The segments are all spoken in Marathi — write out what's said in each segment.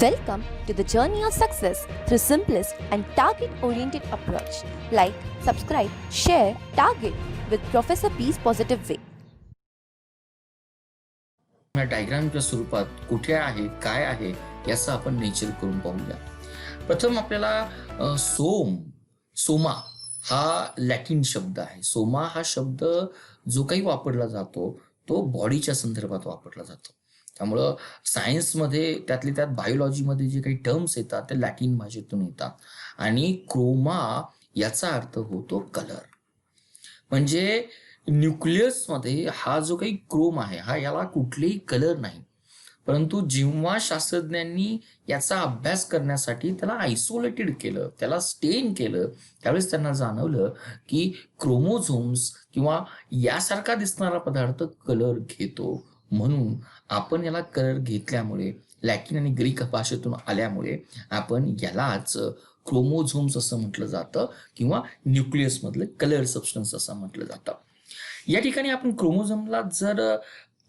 Welcome to the journey of success through simplest and target-oriented approach. Like, subscribe, share, target with Professor B's Positive Way. डायग्रामच्या स्वरूपात कुठे आहे, काय आहे याचा आपण नेचर करून पाहूया. प्रथम आपल्याला सोमा हा लॅटिन शब्द आहे. सोमा हा शब्द जो काही वापरला जातो तो बॉडीच्या संदर्भात वापरला जातो. त्यामुळं सायन्समध्ये त्यातल्या त्यात बायोलॉजीमध्ये जे काही टर्म्स येतात ते लॅटिन भाषेतून येतात. आणि क्रोमा याचा अर्थ होतो कलर. म्हणजे न्यूक्लियसमध्ये हा जो काही क्रोम आहे हा याला कुठलेही कलर नाही, परंतु जेव्हा शास्त्रज्ञांनी याचा अभ्यास करण्यासाठी त्याला आयसोलेटेड केलं, त्याला स्टेन केलं, त्यावेळेस त्यांना जाणवलं की क्रोमोझोम्स किंवा यासारखा दिसणारा पदार्थ कलर घेतो. म्हणून आपण याला कलर घेतल्यामुळे लॅटिन आणि ग्रीक भाषेतून आल्यामुळे आपण यालाच क्रोमोझोम्स असं म्हटलं जातं किंवा न्यूक्लियस मधलं कलर सबस्टन्स असं म्हटलं जातं. या ठिकाणी आपण क्रोमोझोमला जर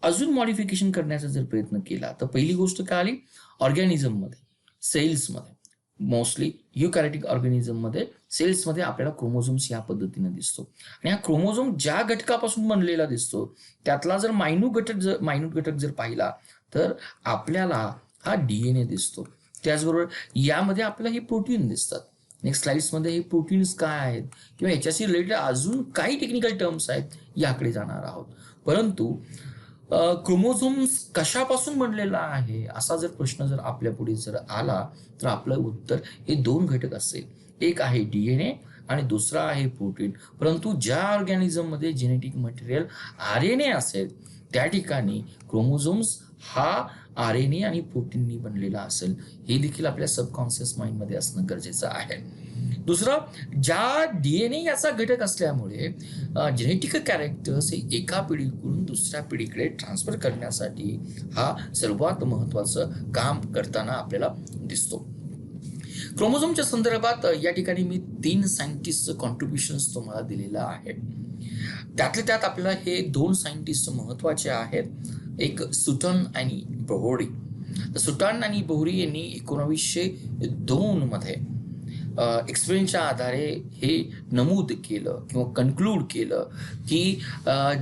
अजून मॉडिफिकेशन करण्याचा जर प्रयत्न केला तर पहिली गोष्ट काय आली, ऑर्गॅनिझममध्ये, सेल्समध्ये, मोस्टली युकॅरियोटिक ऑर्गॅनिझममध्ये, सेल्समध्ये आपल्याला क्रोमोझोम्स या पद्धतीने दिसतो. आणि हा क्रोमोझोम ज्या घटकापासून बनलेला दिसतो त्यातला जर मायन्यूट घटक जर पाहिला तर आपल्याला हा डीएनए दिसतो. त्याचबरोबर यामध्ये आपल्याला हे प्रोटीन दिसतात. नेक्स्ट स्लाइड्समध्ये हे प्रोटीन्स काय आहेत किंवा याच्याशी रिलेटेड अजून काही टेक्निकल टर्म्स आहेत याकडे जाणार आहोत. परंतु क्रोमोझोम्स कशापासून बनलेला आहे असा जर प्रश्न जर आपल्या पुढे जर आला तर आपलं उत्तर हे दोन घटक असेल. एक आहे डीएनए आणि दुसरा आहे प्रोटीन. परंतु ज्या ऑर्गॅनिझममध्ये जेनेटिक मटेरियल आरएनए असेल त्या ठिकाणी क्रोमोझोम्स हा आरएनए आणि प्रोटीननी बनलेला असेल. हे देखील आपल्या सबकॉन्शियस माइंडमध्ये असणं गरजेचं आहे. दुसरं, ज्या डीएनए याचा घटक असल्यामुळे जेनेटिक कॅरेक्टर्स हे एका पिढीकडून दुसऱ्या पिढीकडे ट्रान्सफर करण्यासाठी हा सर्वात महत्वाचं काम करताना आपल्याला दिसतो. क्रोमोझोमच्या संदर्भात या ठिकाणी मी 3 सायंटिस्ट कॉन्ट्रीब्युशन्स तुम्हाला दिलेलं आहे. त्यातल्या त्यात आपल्याला हे 2 सायंटिस्ट महत्वाचे आहेत. एक सुटन आणि बोहरी. सुटन आणि बोहरी यांनी 1902 मध्ये एक्सपिरियन्सच्या आधारे हे नमूद केलं किंवा कन्क्लूड केलं की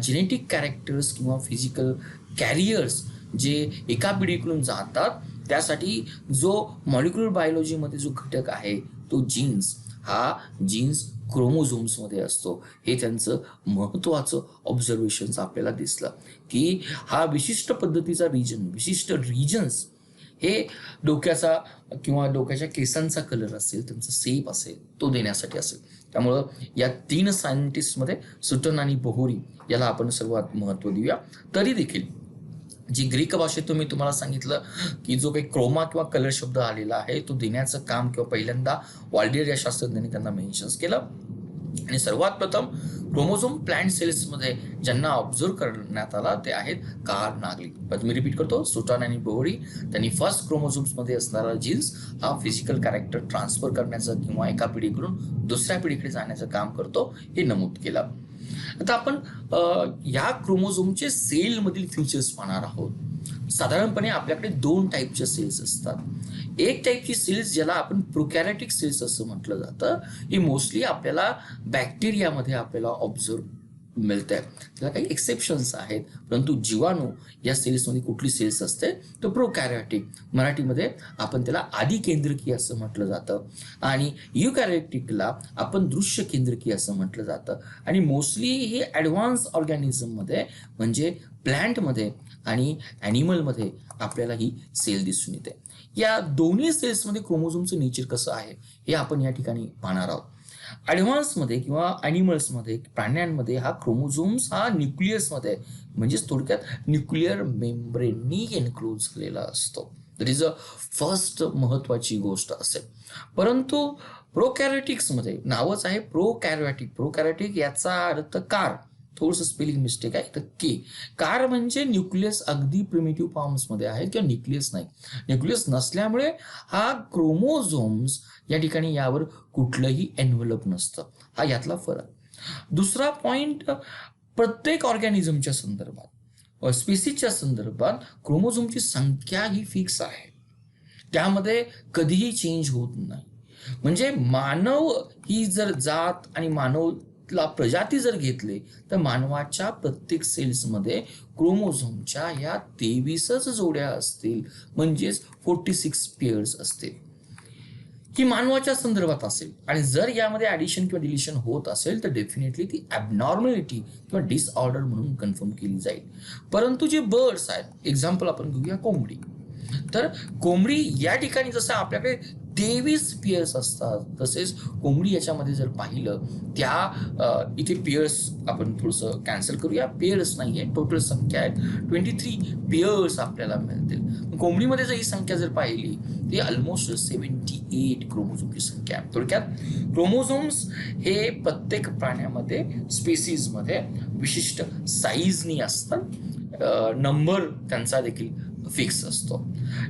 जेनेटिक कॅरेक्टर्स किंवा फिजिकल कॅरियर्स जे एका पिढीकडून जातात त्यासाठी जो मॉलिक्युलर बायोलॉजीमध्ये जो घटक आहे तो जीन्स, हा जीन्स क्रोमोझोम्समध्ये असतो. हे त्यांचं महत्त्वाचं ऑब्झर्वेशन आपल्याला दिसलं की हा विशिष्ट पद्धतीचा विशिष्ट रिजन्स हे डोक्याचा किंवा डोक्याच्या केसांचा कलर असेल, त्यांचा शेप असेल तो देण्यासाठी असेल. त्यामुळं या 3 सायंटिस्टमध्ये सुटन आणि बोहरी याला आपण सर्वात महत्त्व देऊया. तरी देखील जी ग्रीक भाषेतून मी तुम्हाला सांगितलं की जो काही क्रोमा किंवा कलर शब्द आलेला आहे तो देण्याचं काम किंवा पहिल्यांदा वॉल्डियर या शास्त्रज्ञांनी त्यांना मेन्शन्स केलं. आणि सर्वात प्रथम क्रोमोझोम प्लांट सेल्समध्ये ज्यांना ऑब्झर्व करण्यात आला ते आहेत कार्ल नागली. मी रिपीट करतो, सुटन आणि बोहरी त्यांनी फर्स्ट क्रोमोझोम्समध्ये असणारा जीन्स हा फिजिकल कॅरेक्टर ट्रान्सफर करण्याचं किंवा एका पिढीकडून दुसऱ्या पिढीकडे जाण्याचं काम करतो हे नमूद केलं. आता आपण या क्रोमोझोमचे सेलमधील फीचर्स पाहणार आहोत. साधारणपणे आपल्याकडे 2 टाईपचे सेल्स असतात. एक टाईपची सेल्स ज्याला आपण प्रोकॅरियोटिक सेल्स असं म्हटलं जातं, ही मोस्टली आपल्याला बॅक्टेरियामध्ये आपल्याला ऑब्झर्व मिळत आहे. त्याला काही एक्सेप्शन्स आहेत, परंतु जीवाणू या सेल्समध्ये कुठली सेल्स असते तर प्रोकॅरियोटिक, मराठीमध्ये आपण त्याला आदी केंद्रकीय असं म्हटलं जातं. आणि युकॅरियोटिकला आपण दृश्य केंद्रकीय असं म्हटलं जातं. आणि मोस्टली हे ॲडव्हान्स ऑर्गॅनिझममध्ये म्हणजे प्लॅन्टमध्ये आणि ॲनिमलमध्ये आपल्याला ही सेल दिसून येते. या दोन्ही सेल्समध्ये क्रोमोझोमचं नेचर कसं आहे हे आपण या ठिकाणी पाहणार आहोत. ॲडव्हान्समध्ये किंवा ॲनिमल्समध्ये, प्राण्यांमध्ये हा क्रोमोझोम्स हा न्यूक्लियसमध्ये म्हणजेच थोडक्यात न्यूक्लिअर मेम्ब्रेननी एन्क्लोज झालेला असतो. दॅट इज अ फर्स्ट महत्वाची गोष्ट असेल. परंतु प्रोकॅरियोटिक्समध्ये नावच आहे प्रोकॅरियोटिक. प्रोकॅरियोटिक याचा अर्थ कार, थोडंसं स्पेलिंग मिस्टेक आहे तर के. कार म्हणजे न्यूक्लियस अगदी प्रिमिटिव्ह फॉर्म्समध्ये आहे किंवा न्यूक्लियस नाही. न्यूक्लियस नसल्यामुळे हा क्रोमोझोम्स या ठिकाणी यावर कुठलंही एन्व्हलप नसतं. हा यातला फरक. दुसरा पॉइंट, प्रत्येक ऑर्गॅनिझमच्या संदर्भात, स्पीसीजच्या संदर्भात क्रोमोझोमची संख्या ही फिक्स आहे. त्यामध्ये कधीही चेंज होत नाही. म्हणजे मानव ही जर जात आणि मानवला प्रजाती जर घेतले तर मानवाच्या प्रत्येक सेल्समध्ये क्रोमोझोमच्या ह्या 23च जोड्या असतील, म्हणजेच 46 पेअर्स असतील, की मानवाच्या संदर्भात असेल. आणि जर यामध्ये ऍडिशन किंवा डिलिशन होत असेल तर डेफिनेटली ती ॲबनॉर्मॅलिटी किंवा डिसऑर्डर म्हणून कन्फर्म केली जाईल. परंतु जे बर्ड्स आहेत, एक्झाम्पल आपण घेऊया कोंबडी. तर कोंबडी या ठिकाणी जसं आपल्याकडे 23 पेअर्स असतात, तसेच कोंबडी याच्यामध्ये जर पाहिलं इथे पेअर्स आपण थोडंसं कॅन्सल करूया, पेअर्स नाहीये, टोटल संख्या आहे 23 पेअर्स आपल्याला मिळतील. कोंबडीमध्ये जर ही संख्या जर पाहिली ती ऑलमोस्ट 78 क्रोमोझोमची संख्या आहे. थोडक्यात क्रोमोझोम्स हे प्रत्येक प्राण्यामध्ये स्पेसीजमध्ये विशिष्ट साईजनी असतात, नंबर त्यांचा देखील फिक्स असतो.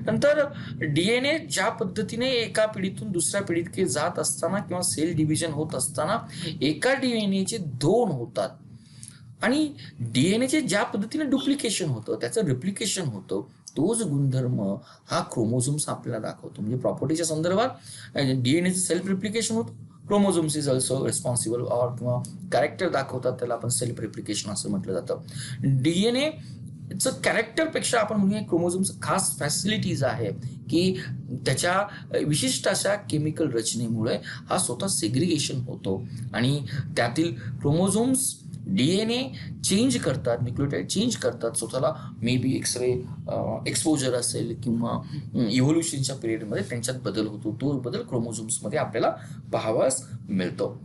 नंतर डीएनए ज्या पद्धतीने एका पिढीतून दुसऱ्या पिढीत जात असताना किंवा सेल डिव्हिजन होत असताना एका डीएनएचे 2 होतात आणि डीएनएचे ज्या पद्धतीने डुप्लिकेशन होतं, त्याचं रिप्लिकेशन होतं, तोच गुणधर्म हा क्रोमोझोम्स आपल्याला दाखवतो. म्हणजे प्रॉपर्टीच्या संदर्भात डीएनएचं सेल्फ रिप्लिकेशन होतं, chromosomes is also responsible or किंवा कॅरेक्टर दाखवतात, त्याला आपण सेल्फ रिप्लिकेशन असं म्हटलं जातं. डीएनए कॅरेक्टरपेक्षा आपण म्हणूया क्रोमोझोम्स खास फॅसिलिटीज आहे की त्याच्या विशिष्ट अशा केमिकल रचनेमुळे हा स्वतः सेग्रिगेशन होतो आणि त्यातील क्रोमोझोम्स डीएनए चेंज करतात, न्यूक्लियोटाइड चेंज करतात स्वतःला. मे बी एक्सरे एक्सपोजर असेल किंवा इव्होल्युशनच्या पिरियडमध्ये त्यांच्यात बदल होतो. तो बदल क्रोमोझोम्समध्ये आपल्याला पाहावास मिळतो.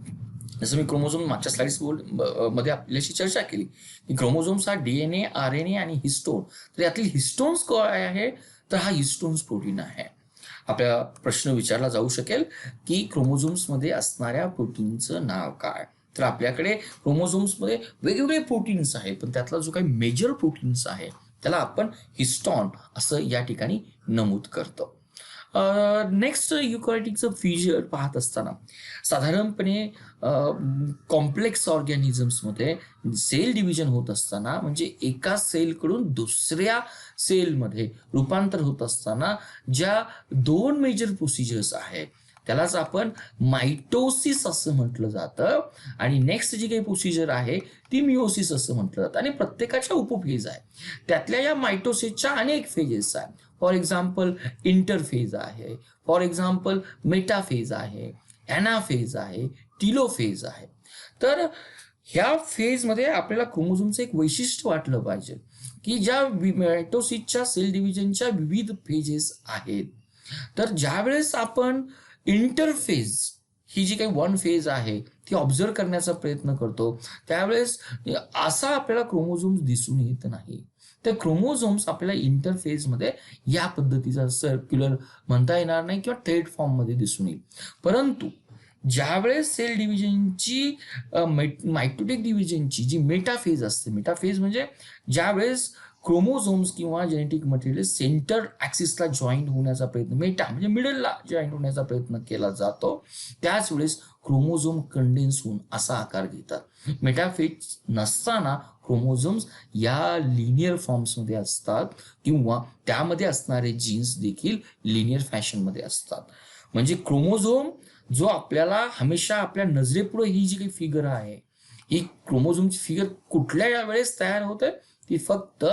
जसं मी क्रोमोझोम मागच्या स्लाइड्स मध्ये आपल्याशी चर्चा केली की क्रोमोझोम्स हा डीएनए, आरएनए आणि हिस्टोन. तर यातील हिस्टोन्स काय आहे, तर हा हिस्टोन्स प्रोटीन आहे. आपल्याला प्रश्न विचारला जाऊ शकेल की क्रोमोझोम्समध्ये असणाऱ्या प्रोटीनचं नाव काय. तर आपल्याकडे क्रोमोझोम्समध्ये वेगवेगळे प्रोटीन्स आहेत, पण त्यातला जो काही मेजर प्रोटीन्स आहे त्याला आपण हिस्टॉन असं या ठिकाणी नमूद करतो. नेक्स्ट युकॅरियोटिकचं फ्युजन पाहत असताना साधारणपणे कॉम्प्लेक्स ऑर्गॅनिझम्समध्ये सेल डिव्हिजन होत असताना, म्हणजे एका सेलकडून दुसऱ्या सेलमध्ये रूपांतर होत असताना ज्या 2 मेजर प्रोसिजर्स आहेत त्यालाच आपण मायटोसिस असं म्हटलं जातं आणि नेक्स्ट जी काही प्रोसिजर आहे ती मिओसिस असं म्हटलं जातं. आणि प्रत्येकाच्या उपफेज आहे. त्यातल्या या मायटोसिसच्या अनेक फेजेस आहेत. फॉर एक्झाम्पल इंटरफेज आहे, फॉर एक्झाम्पल मेटाफेज आहे, ॲनाफेज आहे, टिलोफेज आहे. तर ह्या फेजमध्ये आपल्याला क्रोमोझोमचं एक वैशिष्ट्य वाटलं पाहिजे की ज्या मायटोसिसच्या सेल डिव्हिजनच्या विविध फेजेस आहेत, तर ज्यावेळेस आपण इंटरफेज ही जी काही 1 फेज आहे ती ऑब्झर्व करण्याचा प्रयत्न करतो त्यावेळेस असा आपल्याला क्रोमोझोम्स दिसून येत नाही. तर क्रोमोझोम्स आपल्याला इंटरफेजमध्ये या पद्धतीचा सर्क्युलर म्हणता येणार नाही किंवा थ्रेड फॉर्ममध्ये दिसून येईल. परंतु ज्यावेळेस सेल डिव्हिजनची मायटोटिक डिव्हिजनची जी मेटाफेज असते, मेटाफेज म्हणजे ज्यावेळेस क्रोमोझोम्स किंवा जेनेटिक मटेरियल सेंटर ऍक्सिसला जॉईंट होण्याचा प्रयत्न, मेटा म्हणजे मिडलला जॉईंट होण्याचा प्रयत्न केला जातो, त्याच वेळेस क्रोमोझोम कंडेन्स होऊन असा आकार घेतात. मेटाफेज नसताना क्रोमोझोम्स या लिनियर फॉर्म्समध्ये असतात किंवा त्यामध्ये असणारे जीन्स देखील लिनियर फॅशनमध्ये असतात. म्हणजे क्रोमोझोम जो आपल्याला हमेशा आपल्या नजरेपुढे ही जी काही फिगर आहे, ही क्रोमोझोमची फिगर कुठल्या वेळेस तयार होते, ती फक्त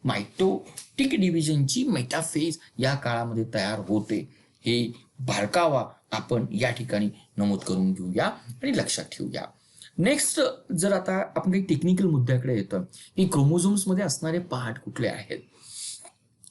मायटोटिक डिव्हिजनची मेटाफेज या काळामध्ये तयार होते. हे बारकावा आपण या ठिकाणी नमूद करून घेऊया आणि लक्षात ठेवूया. नेक्स्ट जर आता आपण काही टेक्निकल मुद्द्याकडे येतो की क्रोमोझोम्समध्ये असणारे पार्ट कुठले आहेत.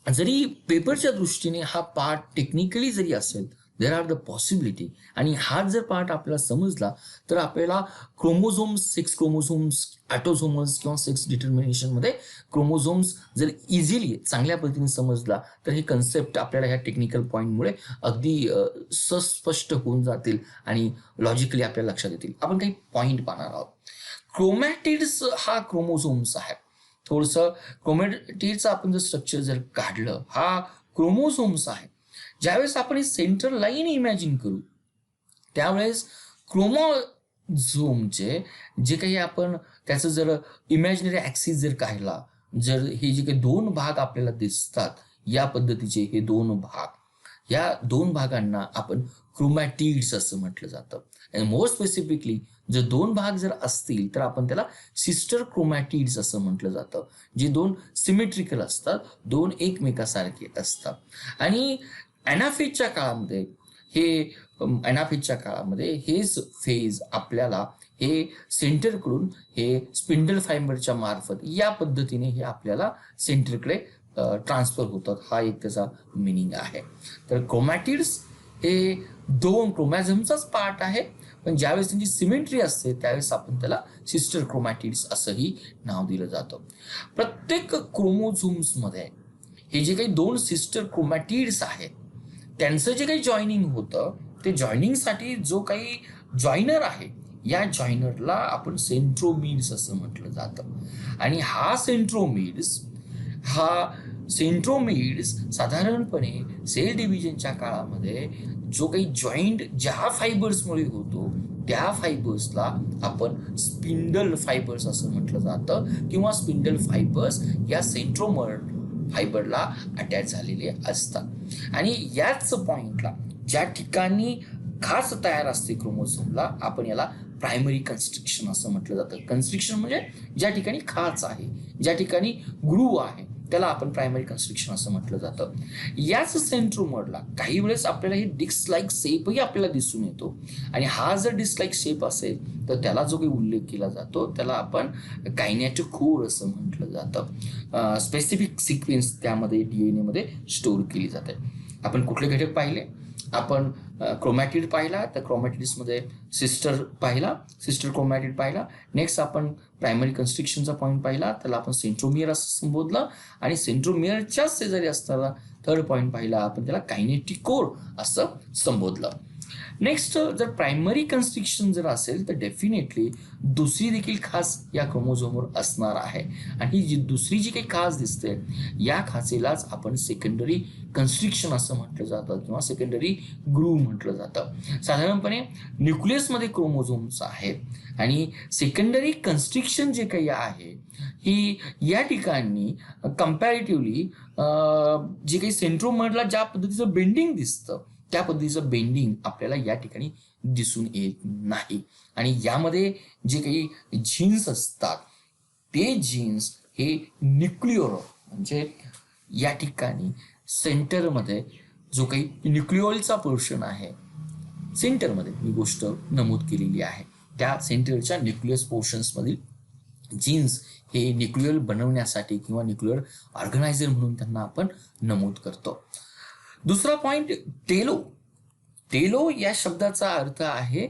जरी पेपरच्या दृष्टीने हा पार्ट टेक्निकली जरी असेल, देर आर द पॉसिबिलिटी, आणि हा जर पार्ट आपल्याला समजला तर आपल्याला क्रोमोझोम्स, 6 क्रोमोझोम्स, ऑटोझोमल्स किंवा सेक्स डिटर्मिनेशनमध्ये क्रोमोझोम्स जर इझिली चांगल्या पद्धतीने समजला तर हे कन्सेप्ट आपल्याला ह्या टेक्निकल पॉईंटमुळे अगदी सस्पष्ट होऊन जातील आणि लॉजिकली आपल्याला लक्षात येतील. आपण काही पॉईंट पाहणार आहोत. क्रोमॅटिड्स हा क्रोमोझोम्स आहे. थोडंसं क्रोमॅटिडचं आपण जर स्ट्रक्चर जर काढलं, हा क्रोमोझोम्स आहे. ज्यावेळेस आपण हे सेंटर लाईन इमॅजिन करू त्यावेळेस क्रोमोझोमचे जे काही आपण त्याचं जर इमॅजिनरी ॲक्सिस जर काढला, जर हे जे काही 2 भाग आपल्याला दिसतात या पद्धतीचे हे 2 भाग, या दोन भागांना आपण क्रोमॅटिड्स असं म्हटलं जातं. आणि मोर स्पेसिफिकली जर दोन भाग जर असतील तर आपण त्याला सिस्टर क्रोमॅटिड्स असं म्हटलं जातं, जे दोन सिमेट्रिकल असतात, दोन एकमेकासारखे असतात. आणि अॅनाफेजच्या काळामध्ये हेच फेज आपल्याला हे सेंटरकडून हे स्पिंडल फायबरच्या मार्फत या पद्धतीने हे आपल्याला सेंटरकडे ट्रान्सफर होतात. हा एक त्याचा मिनिंग आहे. तर क्रोमॅटिड्स हे दोन क्रोमॅझमचाच पार्ट आहे, पण ज्यावेळेस त्यांची सिमेट्री असते त्यावेळेस आपण त्याला सिस्टर क्रोमॅटिड्स असंही नाव दिलं जातं. प्रत्येक क्रोमोझोम्समध्ये हे जे काही दोन सिस्टर क्रोमॅटिड्स आहेत त्यांचं जे काही जॉईनिंग होतं ते जॉईनिंगसाठी जो काही जॉईनर आहे या जॉईनरला आपण सेंट्रोमिड्स असं म्हटलं जातं. आणि हा सेंट्रोमिड्स साधारणपणे सेल डिव्हिजनच्या काळामध्ये जो काही जॉईंट ज्या फायबर्समुळे होतो त्या फायबर्सला आपण स्पिंडल फायबर्स असं म्हटलं जातं, किंवा स्पिंडल फायबर्स या सेंट्रोमर फायबरला अटॅच झालेले असतात. आणि याच पॉइंटला ज्या ठिकाणी खाच तयार असते क्रोमोझोमला आपण याला प्रायमरी कन्स्ट्रिक्शन असं म्हटलं जातं. कन्स्ट्रिक्शन म्हणजे ज्या ठिकाणी खाच आहे, ज्या ठिकाणी ग्रूव्ह आहे त्याला आपण प्रायमरी कन्स्ट्रिक्शन असं म्हटलं जातं. याच सेंट्रोमरला काही वेळेस आपल्याला हे डिस्क लाईक शेपही आपल्याला दिसून येतो. आणि हा जर डिस्क लाईक शेप असेल तर त्याला जो काही उल्लेख केला जातो त्याला आपण कायनेटोकोर असं म्हटलं जातं. स्पेसिफिक सिक्वेन्स त्यामध्ये DNA मध्ये स्टोअर केली जाते. आपण कुठले घटक पाहिले? आपण क्रोमॅटिड पाहिला, तर क्रोमॅटिड्समध्ये सिस्टर क्रोमॅटिड पाहिला. नेक्स्ट आपण प्रायमरी कन्स्ट्रिक्शनचा पॉईंट पाहिला, त्याला आपण सेंट्रोमियर असं संबोधलं. आणि सेंट्रोमियरच्याच शेजारी असताना थर्ड पॉईंट पाहिला, आपण त्याला कायनेटिकोर असं संबोधलं. नेक्स्ट जर प्रायमरी कन्स्ट्रिक्शन जर असेल तर डेफिनेटली दुसरी देखील खास या क्रोमोझोमवर असणार आहे. आणि जी दुसरी जी काही खास दिसते या खाचेलाच आपण सेकंडरी कन्स्ट्रिक्शन असं म्हटलं जातं, किंवा सेकंडरी ग्रूव्ह म्हटलं जातं. साधारणपणे न्यूक्लियसमध्ये क्रोमोझोम्स आहेत आणि सेकंडरी कन्स्ट्रिक्शन जे काही आहे ही या ठिकाणी कम्पॅरेटिव्हली जे काही सेंट्रोमरला ज्या पद्धतीचं बेंडिंग दिसतं त्या पद्धतीचं बेंडिंग आपल्याला या ठिकाणी दिसून येत नाही. आणि यामध्ये जे काही जीन्स असतात ते जीन्स हे न्यूक्लिओर म्हणजे या ठिकाणी सेंटरमध्ये जो काही न्यूक्लिओलचा पोर्शन आहे सेंटरमध्ये ही गोष्ट नमूद केलेली आहे. त्या सेंटरच्या न्यूक्लियस पोर्शन्समधील जीन्स हे न्यूक्लियर बनवण्यासाठी किंवा न्यूक्लियर ऑर्गनायझर म्हणून त्यांना आपण नमूद करतो. दुसरा पॉइंट टेलो या शब्दाचा अर्थ आहे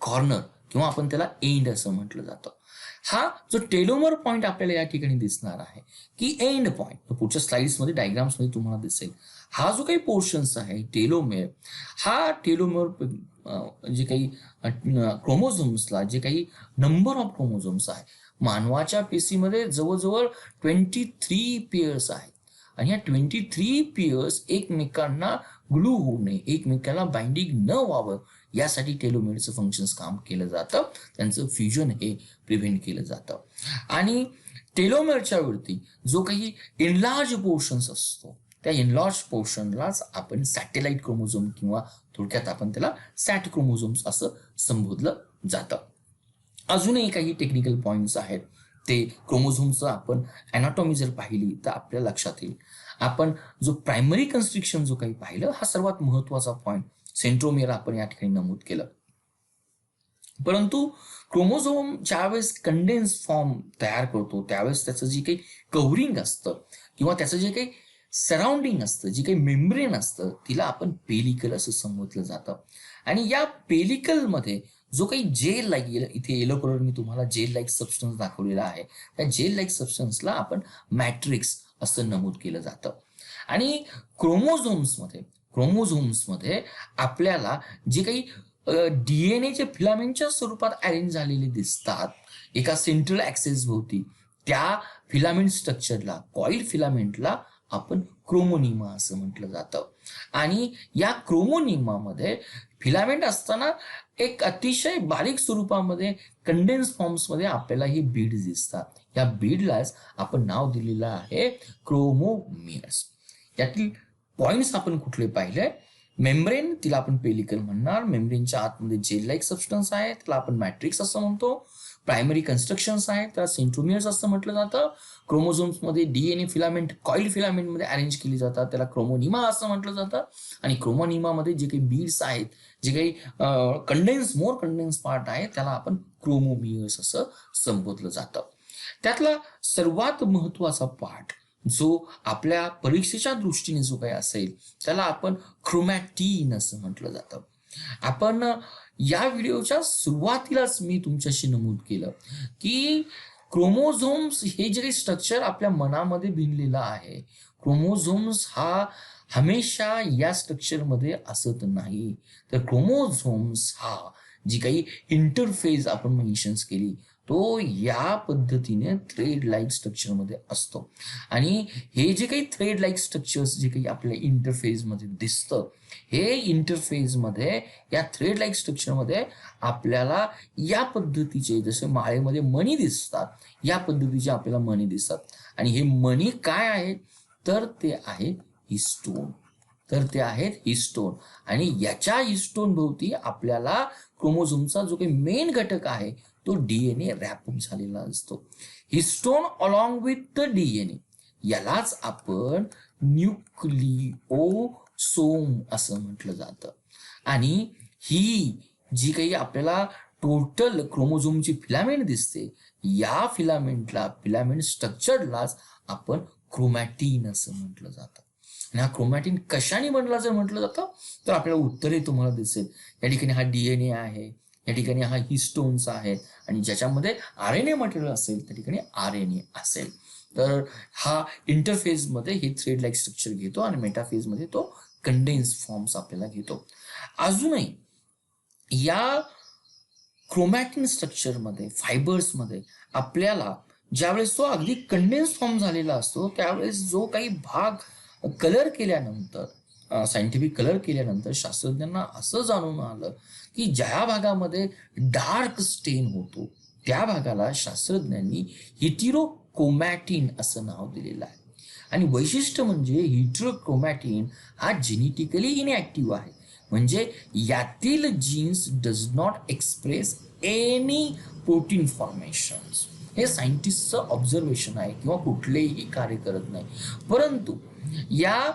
कॉर्नर, किंवा आपण त्याला एंड असं म्हटलं जातं. हा जो टेलोमर पॉइंट आपल्याला या ठिकाणी दिसणार आहे की एंड पॉइंट पुढच्या स्लाइड्समध्ये डायग्राम्समध्ये तुम्हाला दिसेल. हा जो काही पोर्शन्स आहे टेलोमेर, हा टेलोमेर जे काही क्रोमोझोम्सला जे काही नंबर ऑफ क्रोमोझोम्स आहे, मानवाच्या पेशीमध्ये जवळजवळ 23 पेअर्स आहेत. आणि ह्या 23 पेअर्स एकमेकांना ग्लू होऊ नये, एकमेकांना बाइंडिंग न व्हावं यासाठी टेलोमेरचं फंक्शन्स काम केलं जातं, त्यांचं फ्युजन हे प्रिव्हेंट केलं जातं. आणि टेलोमेरच्या वरती जो काही एनलार्ज पोर्शन्स असतो त्या एनलार्ज पोर्शनलाच आपण सॅटेलाइट क्रोमोझोम किंवा थोडक्यात आपण त्याला सॅट क्रोमोझोम्स असं संबोधलं जातं. अजूनही काही टेक्निकल पॉइंट्स आहेत, ते क्रोमोझोमचं आपण अॅनाटॉमी जर पाहिली तर आपल्या लक्षात येईल. आपण जो प्रायमरी कन्स्ट्रिक्शन जो काही पाहिलं हा सर्वात महत्वाचा पॉइंट सेंट्रोमियर आपण या ठिकाणी नमूद केलं. परंतु क्रोमोझोम ज्यावेळेस कंडेन्स फॉर्म तयार करतो त्यावेळेस त्याचं जे काही कव्हरिंग असतं किंवा त्याचं जे काही सराउंडिंग असतं, जी काही मेम्ब्रेन असतं तिला आपण पेलिकल असं संबोधलं जातं. आणि या पेलिकलमध्ये जो काही जेल लाईक, इथे येलो कलर मी तुम्हाला जेल लाईक सबस्टन्स दाखवलेला आहे, त्या जेल लाईक सबस्टन्सला आपण मॅट्रिक्स असं नमूद केलं जातं. आणि क्रोमोझोम्समध्ये आपल्याला जे काही DNA फिलामेंटच्या स्वरूपात अरेंज झालेले दिसतात एका सेंट्रल ऍक्सेस भोवती, त्या फिलामेंट स्ट्रक्चरला, कॉईल फिलामेंटला आपण क्रोमोनिमा असं म्हटलं जातं. आणि या क्रोमोनिमामध्ये फिलामेंट असताना एक अतिशय बारीक स्वरूपामध्ये कंडेन्स फॉर्म्समध्ये आपल्याला ही बीड्स दिसतात. या बीडलाच आपण नाव दिलेलं आहे क्रोमोमियर्स. यातील पॉइंट्स आपण कुठले पाहिले? मेम्ब्रेन, तिला आपण पेलिकल म्हणणार. मेम्ब्रेनच्या आतमध्ये जेल लाईक सबस्टन्स आहे, त्याला आपण मॅट्रिक्स असं म्हणतो. प्रायमरी कन्स्ट्रक्शन्स आहेत, त्याला सेंट्रोमियर्स असं म्हटलं जातं. क्रोमोझोम्समध्ये डीएनए फिलामेंट कॉइल फिलामेंटमध्ये अरेंज केली जातात, त्याला क्रोमोनिमा असं म्हटलं जातं. आणि क्रोमोनिमामध्ये जे काही बीड्स आहेत, जे काही मोर कंडेन्स पार्ट आहे, त्याला आपण क्रोमोमियर्स असं संबोधलं जातं. त्यातला सर्वात महत्वाचा पार्ट जो आपल्या परीक्षेच्या दृष्टीने जो काही असेल, त्याला आपण क्रोमॅटिन असं म्हटलं जातं. आपण या व्हिडिओच्या सुरुवातीलाच मी तुमच्याशी नमूद केलं की क्रोमोझोम्स हे जे काही स्ट्रक्चर आपल्या मनामध्ये भिनलेलं आहे, क्रोमोझोम्स हा हमेशा या स्ट्रक्चरमध्ये असत नाही. तर क्रोमोझोम्स हा जी काही इंटरफेस आपण मेन्शन्स केली, तो या पद्धतीने थ्रेड लाईक स्ट्रक्चरमध्ये असतो. आणि हे जे काही थ्रेड लाईक स्ट्रक्चर्स जे काही आपल्या इंटरफेसमध्ये दिसतं, हे इंटरफेसमध्ये या थ्रेड लाईक स्ट्रक्चरमध्ये आपल्याला या पद्धतीचे, जसे माळेमध्ये मणी दिसतात, या पद्धतीचे आपल्याला मणी दिसतात. आणि हे मणी काय आहेत? तर ते आहेत हिस्टोन. आणि याच्या हिस्टोन भोवती आपल्याला क्रोमोझोमचा जो काही मेन घटक आहे तो डीएनए रॅपअप झालेला असतो. Histone along with the DNA, यालाच आपण न्यूक्लिओसोम असं म्हटलं जातं. आणि ही जी काही आपल्याला टोटल क्रोमोझोमची फिलामेंट दिसते, या फिलामेंट स्ट्रक्चरलाच आपण क्रोमॅटिन असं म्हटलं जातं. आणि हा क्रोमॅटिन कशाने बनला जर म्हटलं जातं, तर आपल्याला उत्तरे तुम्हाला दिसेल. या ठिकाणी हा डीएनए आहे, या ठिकाणी हा हिस्टोन्स आहे, आणि ज्याच्यामध्ये आरएनए मटेरियल असेल त्या ठिकाणी आरएनए असेल. तर हा इंटरफेजमध्ये हे थ्रेड लाईक स्ट्रक्चर घेतो आणि मेटाफेजमध्ये तो कंडेन्स फॉर्म्स आपल्याला घेतो. अजूनही या क्रोमॅटिन स्ट्रक्चरमध्ये, फायबर्समध्ये आपल्याला ज्यावेळेस तो अगदी कंडेन्स फॉर्म झालेला असतो, त्यावेळेस जो काही भाग कलर केल्यानंतर, सायंटिफिक कलर केल्यानंतर शास्त्रज्ञांना असं जाणून आलं की ज्या भागामध्ये डार्क स्टेन होतो त्या भागाला शास्त्रज्ञांनी हिटेरोक्रोमॅटिन असं नाव दिलेलं आहे. आणि वैशिष्ट्य म्हणजे हिटेरोक्रोमॅटिन हा जेनेटिकली इनॅक्टिव्ह आहे, म्हणजे यातील genes does not express any protein formations. हे सायंटिस्टचं ऑब्झर्वेशन आहे किंवा कुठलेही कार्य करत नाही. परंतु या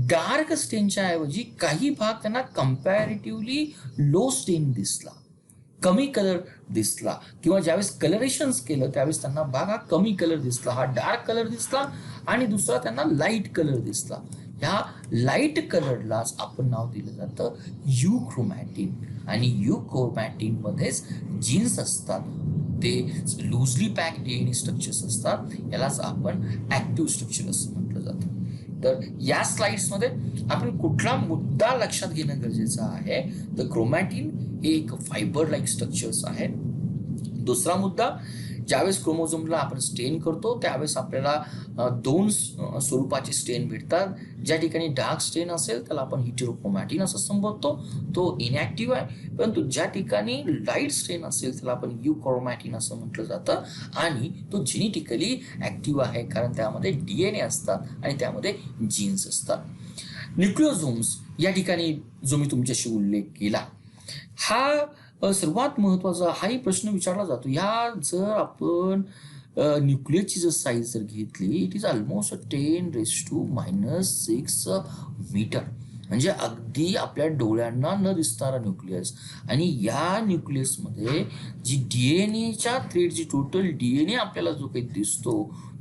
डार्क स्टेनच्या ऐवजी काही भाग त्यांना कम्पॅरेटिव्हली लो स्टेन दिसला, कमी कलर दिसला, किंवा ज्यावेळेस कलरेशन्स केलं त्यावेळेस त्यांना भाग हा कमी कलर दिसला, हा डार्क कलर दिसला, आणि दुसरा त्यांना लाईट कलर दिसला. ह्या लाईट कलरलाच आपण नाव दिलं जातं युक्रोमॅटिन. आणि युक्रोमॅटिन मध्येच जीन्स असतात, ते लूजली पॅक डीएनए स्ट्रक्चर्स असतात, यालाच आपण ऍक्टिव्ह स्ट्रक्चर असं म्हटलं जातं. तर या स्लाइड्समध्ये आपण कुठला मुद्दा लक्षात घेणं गरजेचं आहे, तर क्रोमॅटिन हे एक फायबर लाईक स्ट्रक्चर्स आहे. दुसरा मुद्दा, ज्यावेळेस क्रोमोझोमला आपण स्टेन करतो त्यावेळेस आपल्याला दोन स्वरूपाचे स्टेन भेटतात. ज्या ठिकाणी डार्क स्टेन असेल त्याला आपण हिटेरोक्रोमॅटिन असं संबोधतो, तो इनॅक्टिव्ह आहे. परंतु ज्या ठिकाणी लाईट स्टेन असेल त्याला आपण युक्रोमॅटिन असं म्हटलं जातं, आणि तो जेनेटिकली ऍक्टिव्ह आहे, कारण त्यामध्ये डीएनए असतात आणि त्यामध्ये जीन्स असतात. न्यूक्लिओझोम्स या ठिकाणी जो मी तुमच्याशी उल्लेख केला, हा सर्वात महत्वाचा हाही प्रश्न विचारला जातो. ह्या जर आपण न्यूक्लियसची जर साईज जर घेतली, इट इज ऑलमोस्ट 10⁻⁻⁶ मीटर, म्हणजे अगदी आपल्या डोळ्यांना न दिसणारा न्यूक्लियस. आणि या न्यूक्लियसमध्ये जी डीएनएच्या थ्रेड, जी टोटल डीएनए आपल्याला जो काही दिसतो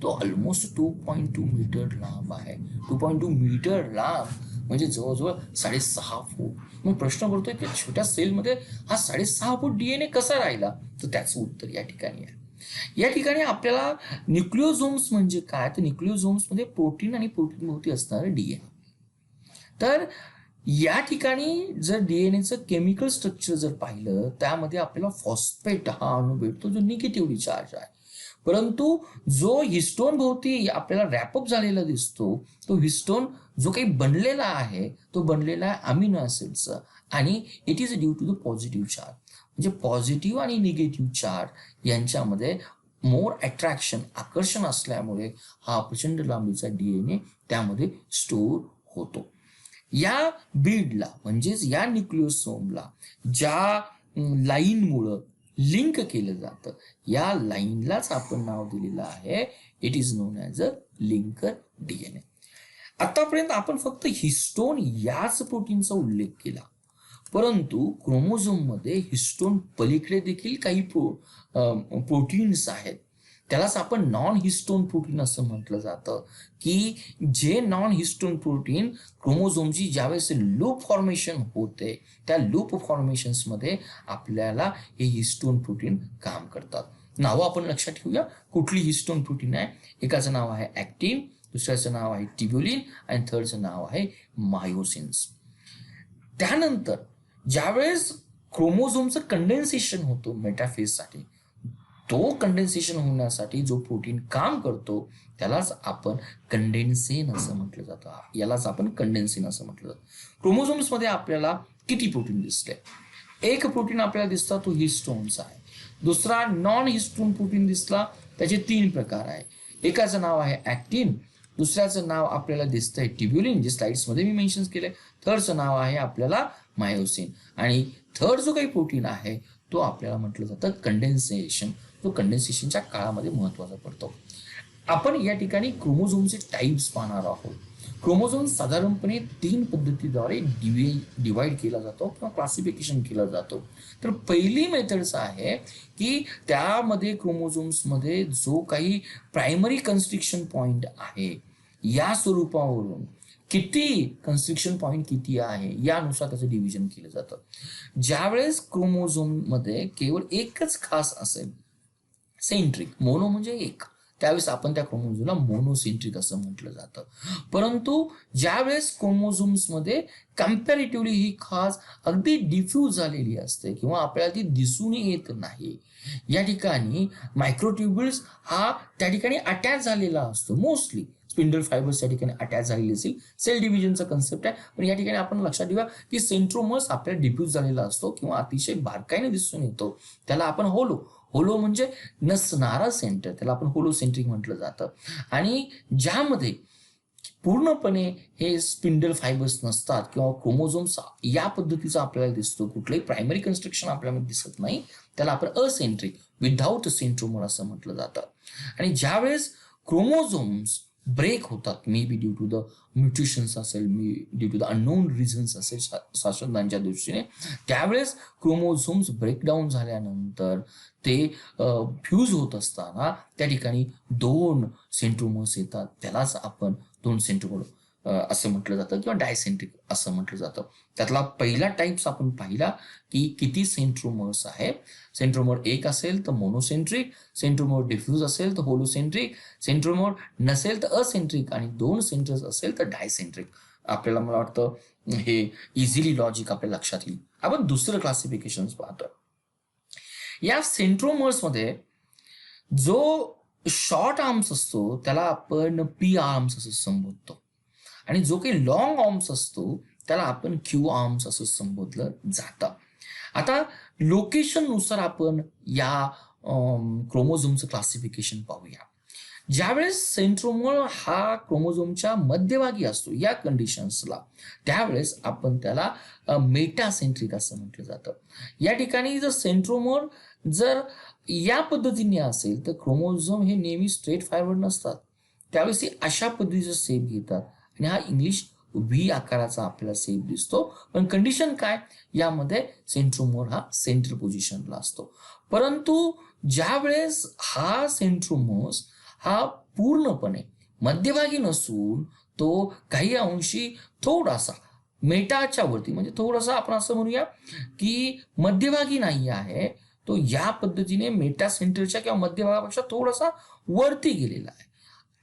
तो ऑलमोस्ट 2.2 मीटर लांब आहे. 2.2 मीटर लांब म्हणजे जवळजवळ 6.5 फूट. मग प्रश्न पडतोय की छोट्या सेलमध्ये हा 6.5 फूट डीएनए कसा राहिला, तर त्याचं उत्तर या ठिकाणी आहे. या ठिकाणी आपल्याला न्यूक्लिओझोम्स म्हणजे काय, तर न्यूक्लिओझोम्स मध्ये प्रोटीन आणि प्रोटीन भोवती असणारे डीएनए. तर या ठिकाणी जर डीएनएचं केमिकल स्ट्रक्चर जर पाहिलं, त्यामध्ये आपल्याला फॉस्फेट हा अणू भेटतो जो निगेटिव्हली चार्ज आहे. परंतु जो हिस्टोन भोवती आपल्याला रॅपअप झालेला दिसतो, तो हिस्टोन जो काही बनलेला आहे तो बनलेला आहे अमिनो ऍसिडचा, आणि it is due to the positive charge. म्हणजे पॉझिटिव्ह आणि निगेटिव्ह चार्ज यांच्यामध्ये मोर अट्रॅक्शन, आकर्षण असल्यामुळे हा प्रचंड लांबीचा डीएनए त्यामध्ये स्टोअर होतो. या बीडला म्हणजेच या न्यूक्लियोसोमला ज्या लाईनमुळं लिंक केलं जातं, या लाईनलाच आपण नाव दिलेलं आहे, it is non as a linker DNA. आतापर्यंत आपण फक्त हिस्टोन याच प्रोटीनचा उल्लेख केला, परंतु क्रोमोझोममध्ये हिस्टोन पलीकडे देखील काही प्रोटीन्स आहेत. त्यालाच आपण नॉन हिस्टोन प्रोटीन असं म्हटलं जातं, की जे नॉन हिस्टोन प्रोटीन क्रोमोझोमची ज्यावेळेस लूप फॉर्मेशन होते, त्या लूप फॉर्मेशन्समध्ये आपल्याला हे हिस्टोन प्रोटीन काम करतात. नावं आपण लक्षात ठेवूया. कुठली हिस्टोन प्रोटीन आहे? एकाचं नाव आहे ॲक्टिन, दुसऱ्याचं नाव आहे ट्युब्युलिन आणि थर्डचं नाव आहे मायोसिन्स. त्यानंतर ज्यावेळेस क्रोमोझोमचं कंडेन्सेशन होतो मेटाफेजसाठी, तो कंडेन्सेशन होण्यासाठी जो प्रोटीन काम करतो त्यालाच आपण कंडेन्सेन असं म्हटलं जातं. यालाच आपण कंडेन्सेन असं म्हटलं जातं. क्रोमोझोम्समध्ये आपल्याला किती प्रोटीन दिसले? एक प्रोटीन आपल्याला दिसला, तो हिस्टोनचा आहे. दुसरा नॉन हिस्टोन प्रोटीन दिसला, त्याचे 3 प्रकार आहे. एकाचं नाव आहे ॲक्टिन, दुसऱ्याचं नाव आपल्याला दिसतंय ट्युब्युलिन, जे स्लाइड्समध्ये मी मेन्शन केलंय. थर्डचं नाव आहे आपल्याला मायोसिन, आणि थर्ड जो काही प्रोटीन आहे तो आपल्याला म्हटलं जातं कंडेन्सेशन, जो कंडेन्सेशनच्या काळामध्ये महत्वाचा पडतो. आपण या ठिकाणी क्रोमोझोमचे टाइप्स पाहणार आहोत. क्रोमोझोम साधारणपणे 3 पद्धतीद्वारे डिवाइड केला जातो किंवा क्लासिफिकेशन केला जातो. तर पहिली मेथड्स आहे की त्यामध्ये क्रोमोझोम्समध्ये जो काही प्रायमरी कन्स्ट्रिक्शन पॉइंट आहे, या स्वरूपावरून किती कन्स्ट्रिक्शन पॉइंट किती आहे यानुसार त्याचं डिव्हिजन केलं जातं. ज्यावेळेस क्रोमोझोममध्ये केवळ एकच खास असेल, सेंट्रिक, मोनो म्हणजे एक, त्यावेळेस आपण त्या क्रोमोझोमला मोनोसेंट्रिक असं म्हटलं जातं. परंतु ज्यावेळेस क्रोमोझोम्समध्ये कम्पॅरेटिव्हली ही खास अगदी डिफ्यूज झालेली असते किंवा आपल्याला ती दिसून येत नाही, या ठिकाणी मायक्रोट्युब्युल्स हा त्या ठिकाणी अटॅच झालेला असतो. मोस्टली स्पिंडल फायबर्स या ठिकाणी अटॅच झालेली असेल. सेल डिव्हिजनचा कन्सेप्ट आहे, पण या ठिकाणी आपण लक्षात ठेवा की सेंट्रोमर्स आपल्याला डिफ्यूज झालेला असतो किंवा अतिशय बारकाईने दिसून येतो. त्याला आपण होलो म्हणजे नसणारा सेंटर, त्याला आपण होलोसेंट्रिक म्हटलं जातं. आणि ज्यामध्ये पूर्णपणे हे स्पिंडल फायबर्स नसतात किंवा क्रोमोझोम्स या पद्धतीचा आपल्याला दिसतो, कुठलंही प्रायमरी कन्स्ट्रक्शन आपल्याला दिसत नाही, त्याला आपण असेंट्रिक, विदाउट सेंट्रोमर असं म्हटलं जातं. आणि ज्यावेळेस क्रोमोझोम्स ब्रेक होतात, may be due to the mutations असेल, due to the unknown reasons असेल शास्त्रज्ञांच्या दृष्टीने, त्यावेळेस क्रोमोझोम्स ब्रेकडाऊन झाल्यानंतर ते फ्यूज होत असताना त्या ठिकाणी 2 सेंट्रोमर्स येतात. त्यालाच आपण 2 सेंट्रोमर असं म्हटलं जातं किंवा डायसेंट्रिक असं म्हटलं जातं. त्यातला पहिला टाइप्स आपण पाहिला की किती सेंट्रोमर्स आहे. सेंट्रोमर 1 असेल तर मोनोसेंट्रिक, सेंट्रोमर डिफ्यूज असेल तर होलोसेंट्रिक, सेंट्रोमर नसेल तर असेंट्रिक, आणि 2 सेंटर्स असेल तर डायसेंट्रिक. आपल्याला मला वाटतं हे इझिली लॉजिक आपल्या लक्षात येईल. आपण दुसरं क्लासिफिकेशन पाहतो. या सेंट्रोमर्समध्ये जो शॉर्ट आर्म्स असतो त्याला आपण पी आर्म्स असं संबोधतो, आणि जो काही लॉंग आर्म्स असतो त्याला आपण क्यू आर्म्स असं संबोधलं जातं. आता लोकेशननुसार आपण या क्रोमोझोमचं क्लासिफिकेशन पाहूया. ज्यावेळेस सेंट्रोमर हा क्रोमोझोमच्या मध्यभागी असतो या कंडिशन्सला, त्यावेळेस आपण त्याला मेटासेंट्रिक असं म्हटलं जातं. या ठिकाणी जर सेंट्रोमर जर या पद्धतीने असेल तर क्रोमोझोम हे नेहमी स्ट्रेट फायबर नसतात, त्यावेळेस ते अशा पद्धतीचा शेप घेतात, आणि हा इंग्लिश व्ही आकाराचा आपल्याला शेप दिसतो. पण कंडिशन काय, यामध्ये सेंट्रोमर हा सेंट्रल पोझिशनला असतो. परंतु ज्यावेळेस हा सेंट्रोमर्स हा पूर्णपणे मध्यभागी नसून तो काही अंशी थोडासा मेटाच्या वरती, म्हणजे थोडासा आपण असं म्हणूया की मध्यभागी नाही आहे, तो या पद्धतीने मेटा सेंटरच्या किंवा मध्यभागापेक्षा थोडासा वरती गेलेला आहे.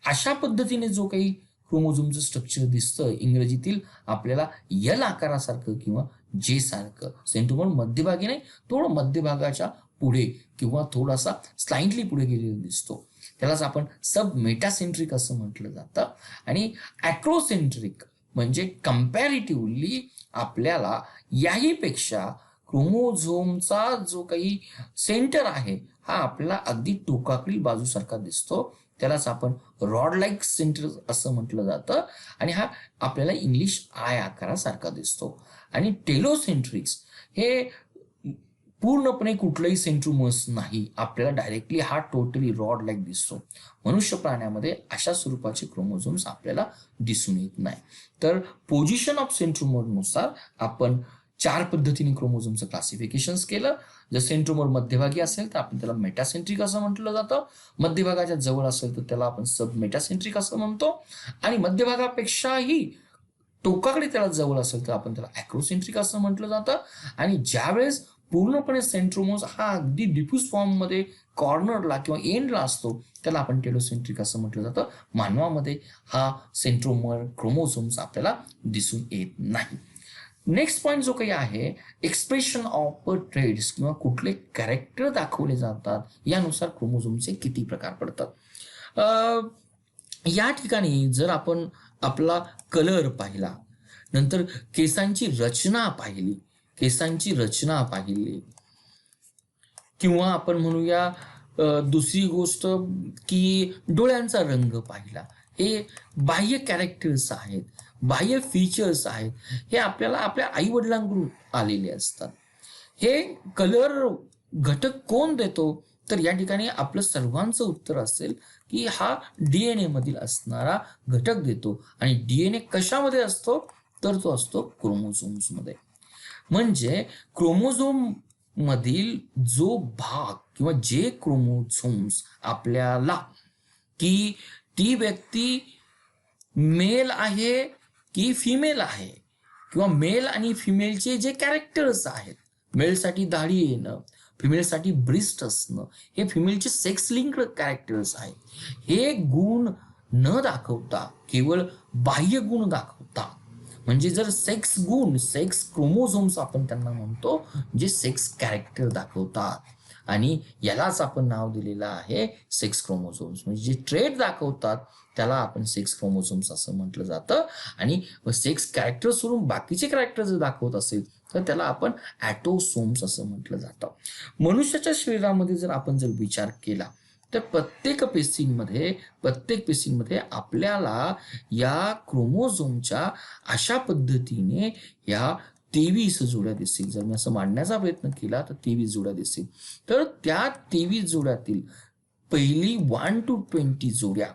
अशा पद्धतीने जो काही क्रोमोझोमचं स्ट्रक्चर दिसतं, इंग्रजीतील आपल्याला यल आकारासारखं किंवा जे सारखं, सेंट्रोमर मध्यभागी नाही, थोडं मध्यभागाच्या पुढे किंवा थोडासा स्लाइटली पुढे गेलेला दिसतो, त्यालाच आपण सब मेटासेंट्रिक असं म्हटलं जातं. आणि ॲक्रोसेंट्रिक म्हणजे कम्पॅरेटिव्हली आपल्याला याहीपेक्षा क्रोमोझोमचा जो काही सेंटर आहे हा आपल्याला अगदी टोकाकडील बाजूसारखा दिसतो, त्यालाच आपण रॉड लाईक सेंटर असं म्हटलं जातं आणि हा आपल्याला इंग्लिश आय आकारासारखा दिसतो. आणि टेलोसेंट्रिक्स हे पूर्णपणे कुठलंही सेंट्रोमर्स नाही, आपल्याला डायरेक्टली हा टोटली रॉड लाईक दिसतो. मनुष्य प्राण्यामध्ये अशा स्वरूपाचे क्रोमोझोम्स आपल्याला दिसून येत नाही. तर पोझिशन ऑफ सेंट्रोमरनुसार आपण 4 पद्धतीने क्रोमोझोमचं क्लासिफिकेशन केलं. जर सेंट्रोमर मध्यभागी असेल तर आपण त्याला मेटासेंट्रिक असं म्हटलं जातं, मध्यभागाच्या जवळ असेल तर त्याला आपण सब मेटासेंट्रिक असं म्हणतो, आणि मध्यभागापेक्षाही टोकाकडे त्याला जवळ असेल तर आपण त्याला ॲक्रोसेंट्रिक असं म्हटलं जातं. आणि ज्यावेळेस पूर्णपणे सेंट्रोमोर्स हा अगदी डिफ्यूज फॉर्ममध्ये कॉर्नरला किंवा एंडला असतो त्याला आपण टेलोसेंट्रिक असं म्हटलं जातं. मानवामध्ये हा सेंट्रोमर क्रोमोझोम्स आपल्याला दिसून येत नाही. नेक्स्ट पॉईंट जो काही आहे, एक्सप्रेशन ऑफ ट्रेड्स किंवा कुठले कॅरेक्टर दाखवले जातात यानुसार क्रोमोझोमचे किती प्रकार पडतात. या ठिकाणी जर आपण आपला कलर पाहिला, नंतर केसांची रचना पाहिली, किंवा आपण म्हणूया दुसरी गोष्ट की डोळ्यांचा रंग पाहिला, हे बाह्य कॅरेक्टर्स आहेत, बाह्य फीचर्स आहेत, हे आपल्याला आपल्या आई वडिलांकडून आलेले असतात. हे कलर घटक कोण देतो, तर या ठिकाणी आपलं सर्वांचं उत्तर असेल की हा DNA मधील असणारा घटक देतो. आणि DNA कशामध्ये असतो, तर तो असतो क्रोमोझोम्स मध्ये. म्हणजे क्रोमोझोम मधील जो भाग किंवा जे क्रोमोझोम्स आपल्याला की ती व्यक्ती मेल आहे की फिमेल आहे, किंवा मेल आणि फिमेलचे जे कॅरेक्टर्स आहेत, मेलसाठी दाढी येणं, फिमेलसाठी ब्रिस्ट असणं, हे फिमेलचे सेक्स लिंक्ड कॅरेक्टर्स आहेत. हे गुण न दाखवता केवळ बाह्य गुण दाखवता, म्हणजे जर सेक्स गुण, सेक्स क्रोमोझोम्स आपण त्यांना म्हणतो, जे सेक्स कॅरेक्टर दाखवतात, आणि यालाच आपण नाव दिलेलं आहे सेक्स क्रोमोझोम्स. म्हणजे जे ट्रेट दाखवतात त्याला आपण सेक्स क्रोमोझोम्स असं म्हटलं जातं. आणि सेक्स कॅरेक्टर सोडून बाकीचे कॅरेक्टर जर दाखवत असेल तर त्याला आपण ॲटोसोम्स असं म्हटलं जातं. मनुष्याच्या शरीरामध्ये जर आपण जर विचार केला तर प्रत्येक पेशींमध्ये आपल्याला या क्रोमोझोमच्या अशा पद्धतीने या 23 जोड्या दिसतील. जर मी असं मांडण्याचा प्रयत्न केला तर 23 जोड्या दिसतील. तर त्या 23 जोड्यातील पहिली 1 to 20 जोड्या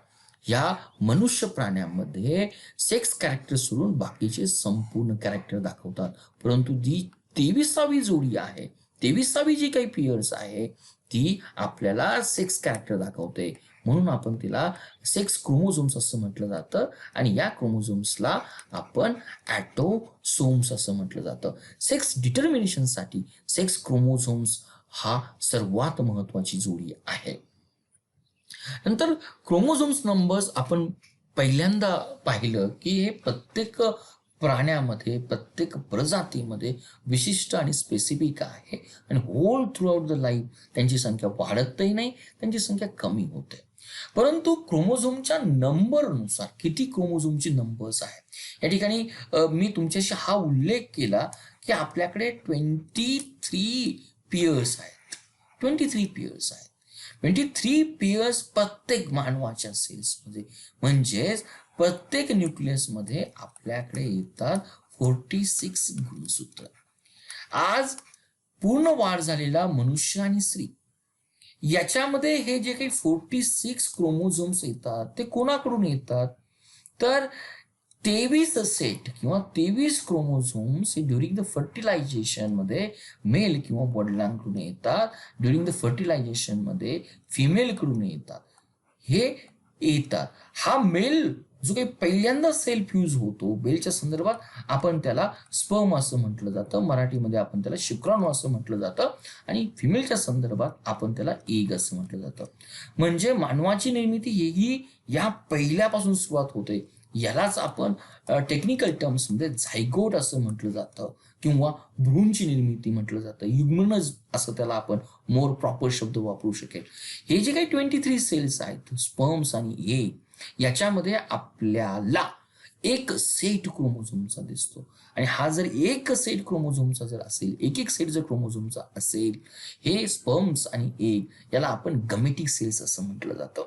या मनुष्य प्राण्यामध्ये सेक्स कॅरेक्टर सोडून बाकीचे संपूर्ण कॅरेक्टर दाखवतात. परंतु जी 23वी जोडी आहे, 23वी जी काही पेयर्स आहे, ती आपल्याला सेक्स कॅरेक्टर दाखवते. म्हणून आपण तिला सेक्स क्रोमोझोम्स असं म्हटलं जातं. आणि या क्रोमोझोम्सला आपण ॲटोसोम्स असं म्हटलं जातं. सेक्स डिटर्मिनेशनसाठी सेक्स क्रोमोझोम्स हा सर्वात महत्वाची जोडी आहे. नंतर क्रोमोझोम्स नंबर्स आपण पहिल्यांदा पाहिलं की हे प्रत्येक प्राण्यामध्ये, प्रत्येक प्रजातीमध्ये विशिष्ट आणि स्पेसिफिक आहे. आणि whole throughout the life त्यांची संख्या वाढतही नाही, त्यांची संख्या कमी होते. परंतु क्रोमोझोमच्या नंबरनुसार किती क्रोमोझोमची नंबर्स आहेत, या ठिकाणी मी तुमच्याशी हा उल्लेख केला की आपल्याकडे 23 पेयर्स आहेत. 23 पेयर्स प्रत्येक मानवाच्या सेल्समध्ये, म्हणजेच प्रत्येक न्यूक्लियसमध्ये आपल्याकडे येतात 46 गुणसूत्र. आज पूर्ण वाढ झालेला मनुष्य आणि स्त्री याच्यामध्ये हे जे काही 46 क्रोमोझोम्स येतात ते कोणाकडून येतात, तर 23 सेट किंवा 23 क्रोमोझोम्स हे ड्युरिंग द फर्टिलायझेशन मध्ये मेल किंवा वडिलांकडून येतात, ड्युरिंग द फर्टिलायझेशन मध्ये फिमेलकडून येतात. हे येतात, हा मेल जो काही पहिल्यांदा सेल फ्यूज होतो, बेलच्या संदर्भात आपण त्याला स्पर्म असं म्हटलं जातं, मराठीमध्ये आपण त्याला शुक्राणू असं म्हटलं जातं, आणि फिमेलच्या संदर्भात आपण त्याला एग असं म्हटलं जातं. म्हणजे मानवाची निर्मिती ही या पहिल्यापासून सुरुवात होते. यालाच आपण टेक्निकल टर्म्समध्ये झायगोट असं म्हटलं जातं, किंवा भ्रूणची निर्मिती म्हटलं जातं, युग्मनज असं त्याला आपण मोर प्रॉपर शब्द वापरू शकेल. हे जे काही 23 सेल्स आहेत, स्पर्म्स आणि एग, याच्यामध्ये आपल्याला एक सेट क्रोमोझोमचा दिसतो. आणि हा जर एक सेट क्रोमोझोमचा जर असेल, एक सेट जर क्रोमोझोमचा असेल, हे स्पर्म्स आणि एग, याला आपण गमेटिक सेल्स असं म्हटलं जातं.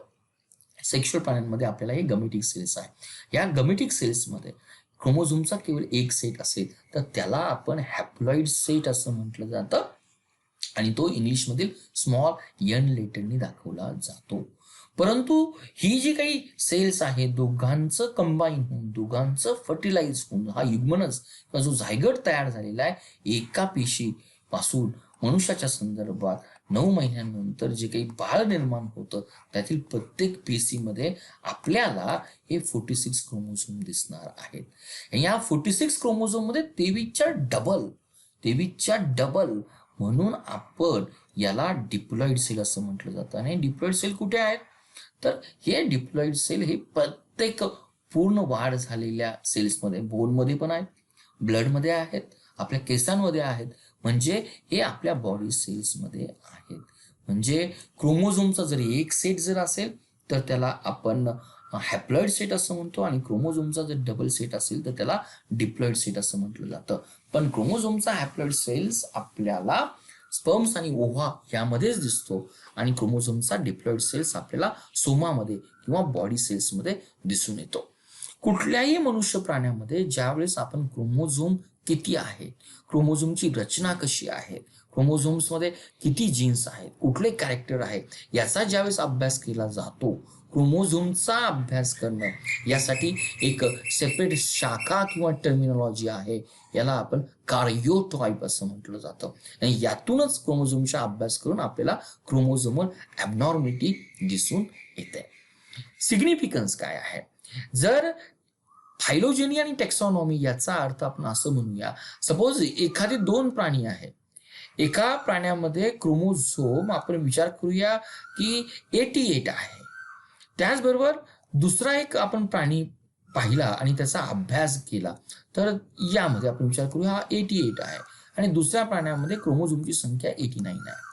सेक्शुअल प्राण्यांमध्ये आपल्याला हे गमेटिक सेल्स आहे. या गमेटिक सेल्समध्ये क्रोमोझोमचा केवळ एक सेट असेल तर त्याला आपण हॅप्लॉइड सेट असं म्हटलं जातं आणि तो इंग्लिशमधील स्मॉल एन लेटरनी दाखवला जातो. परंतु ही जी काही सेल्स आहे दोघांचं कंबाईन होऊन दोघांचं फर्टिलाइज होऊन हा युग्मनज किंवा जो झायगट तयार झालेला आहे एका पेशीपासून मनुष्याच्या संदर्भात 9 महिन्यानंतर जे काही बाळ निर्माण होतं त्यातील प्रत्येक पेशीमध्ये आपल्याला हे 46 क्रोमोझोम दिसणार आहेत. या 46 क्रोमोझोम मध्ये 23च्या डबल म्हणून आपण याला डिप्लॉइड सेल असं म्हटलं जातं. आणि डिप्लॉइड सेल कुठे आहेत तर हे डिप्लॉइड सेल हे प्रत्येक पूर्ण वाढ झालेल्या सेल्समध्ये बोनमध्ये पण आहेत, ब्लडमध्ये आहेत, आपल्या केसांमध्ये आहेत, म्हणजे हे आपल्या बॉडी सेल्समध्ये आहेत. म्हणजे क्रोमोझोमचा जर एक सेट जर असेल तर त्याला आपण हॅप्लॉइड सेट असं म्हणतो आणि क्रोमोझोमचा जर डबल सेट असेल तर त्याला डिप्लॉइड सेट असं म्हटलं जातं. पण क्रोमोझोमचा हॅप्लॉइड सेल्स आपल्याला स्पर्म्स आणि ओव्हा यामध्येच दिसतो आणि क्रोमोझोमचा डिप्लॉइड सेल्स आपल्याला सोमामध्ये किंवा बॉडी सेल्समध्ये दिसून येतो. कुठल्याही मनुष्य प्राण्यामध्ये ज्यावेळेस आपण क्रोमोझोम किती आहे, क्रोमोझोमची रचना कशी आहे, क्रोमोझोम्समध्ये किती जीन्स आहेत, कुठले कॅरेक्टर आहेत याचा ज्यावेळेस अभ्यास केला जातो, क्रोमोझोमचा अभ्यास करणं यासाठी एक सेपरेट शाखा किंवा टर्मिनॉलॉजी आहे. याला आपण कार्योटाइप असं म्हटलं जातं. आणि यातूनच क्रोमोझोमचा अभ्यास करून आपल्याला क्रोमोझोमल ॲबनॉर्मॅलिटी दिसून येते. सिग्निफिकन्स काय आहे, जर फायलोजेनी आणि टेक्सॉनॉमी याचा अर्थ आपण असं म्हणूया, सपोज एखादे 2 प्राणी आहे, एका प्राण्यामध्ये क्रोमोझोम आपण विचार करूया की 88 आहे, त्याचबरोबर दुसरा एक आपण प्राणी पाहिला आणि त्याचा अभ्यास केला तर यामध्ये आपण विचार करूया हा 88 आहे आणि दुसऱ्या प्राण्यामध्ये क्रोमोझोमची संख्या 89 आहे.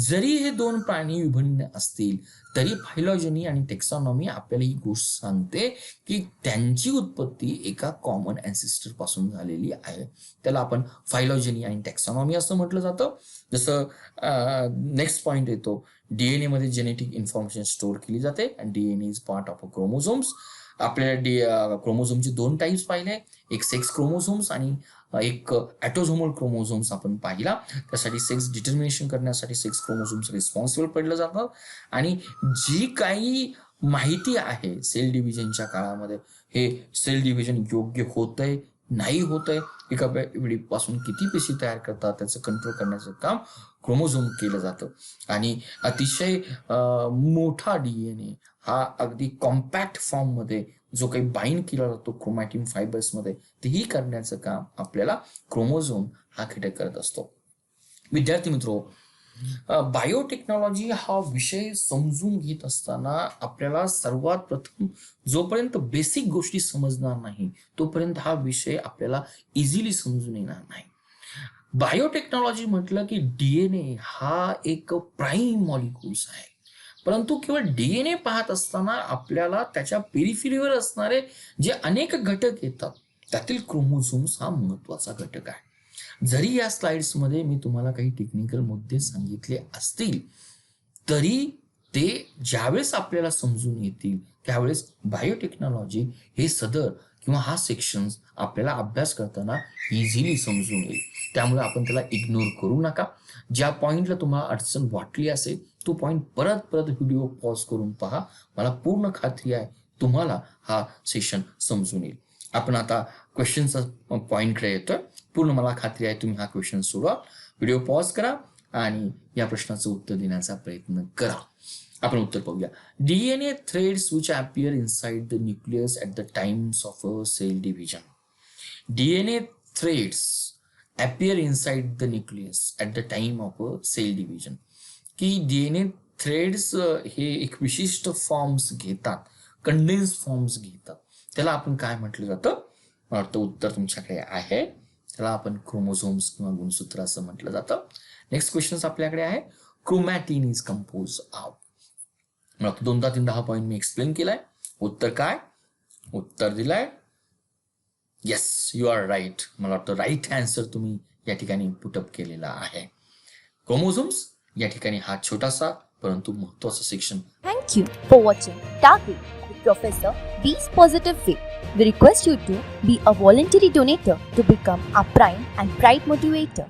जरी हे 2 प्राणी विभिन्न असतील तरी फायलॉजेनी आणि टेक्सॉनॉमी आपल्याला ही गोष्ट सांगते की त्यांची उत्पत्ती एका कॉमन अँसेस्टर पासून झालेली आहे. त्याला आपण फायलॉजेनी आणि टेक्सॉनॉमी असं म्हटलं जातं. जसं नेक्स्ट पॉइंट येतो, डीएनए मध्ये जेनेटिक इन्फॉर्मेशन स्टोअर केली जाते आणि DNA is part of a chromosomes. आपल्याला क्रोमोझोमचे 2 टाइप्स पाहिले, एक सेक्स क्रोमोझोम्स आणि एक ॲटोझोमल क्रोमोझोम्स आपण पाहिला. त्यासाठी सेक्स डिटर्मिनेशन करण्यासाठी सेक्स क्रोमोझोम्स रिस्पॉन्सिबल पडलं जातात आणि जी काही माहिती आहे सेल डिव्हिजनच्या काळामध्ये, हे सेल डिव्हिजन योग्य होतंय नाही होतंय, एका वेळीपासून किती पेशी तयार करतात त्याचं कंट्रोल करण्याचं काम क्रोमोझोम केलं जातं. आणि अतिशय मोठा डीएनए हा अगदी कॉम्पॅक्ट फॉर्ममध्ये जो काही बाइंड केला जातो क्रोमॅटिन फायबर्समध्ये, तेही करण्याचं काम आपल्याला क्रोमोझोम हा घटक करत असतो. विद्यार्थी मित्रो, बायोटेक्नॉलॉजी हा विषय समजून घेत असताना आपल्याला सर्वात प्रथम जोपर्यंत बेसिक गोष्टी समजणार नाही तोपर्यंत हा विषय आपल्याला इझिली समजून येणार नाही. बायोटेक्नॉलॉजी म्हटलं की डीएनए हा एक प्राईम मॉलिक्युल्स आहे, परंतु केवळ डीएनए पाहत असताना आपल्याला त्याच्या पेरिफेरीवर असणारे जे अनेक घटक येतात त्यातील क्रोमोझोम्स हा महत्वाचा घटक आहे. जरी या स्लाइड्समध्ये मी तुम्हाला काही टेक्निकल मुद्दे सांगितले असतील तरी ते ज्यावेळेस आपल्याला समजून येतील त्यावेळेस बायोटेक्नॉलॉजी हे सदर किंवा हा सेक्शन आपल्याला अभ्यास करताना इझिली समजून येईल. त्यामुळे आपण त्याला इग्नोर करू नका. ज्या पॉइंटला तुम्हाला अडचण वाटली असेल तो पॉइंट परत व्हिडिओ पॉज करून पहा. मला पूर्ण खात्री आहे तुम्हाला हा सेशन समजून येईल. आपण आता क्वेश्चनचा पॉइंटकडे येतोय. पूर्ण मला खात्री आहे तुम्ही हा क्वेश्चन सोडवा. व्हिडिओ पॉज करा आणि या प्रश्नाचं उत्तर देण्याचा प्रयत्न करा. आपण उत्तर पाहूया. DNA threads which appear inside the nucleus at the times of a cell division. DNA threads appear inside the nucleus at the time of a cell division. की डीएनए थ्रेड्स हे एक विशिष्ट फॉर्म्स घेतात, कंडेन्स फॉर्म्स घेतात, त्याला आपण काय म्हटलं जातं? मला वाटतं उत्तर तुमच्याकडे आहे. त्याला आपण क्रोमोझोम्स किंवा गुणसूत्र असं म्हटलं जातं. नेक्स्ट क्वेश्चन आपल्याकडे आहे, क्रोमॅटिन इज कंपोज ऑफ. मला वाटतं 2-3 पॉईंट मी एक्सप्लेन केलाय. उत्तर काय? उत्तर दिलाय येस, यू आर राईट. मला वाटतं राईट आन्सर तुम्ही या ठिकाणी पुटअप केलेला आहे. क्रोमोझोम्स या ठिकाणी हा छोटासा परंतु महत्वाचा section Thank you for watching Target with Professor B's Positive Way. We request you to be a voluntary donator to become our prime and pride motivator.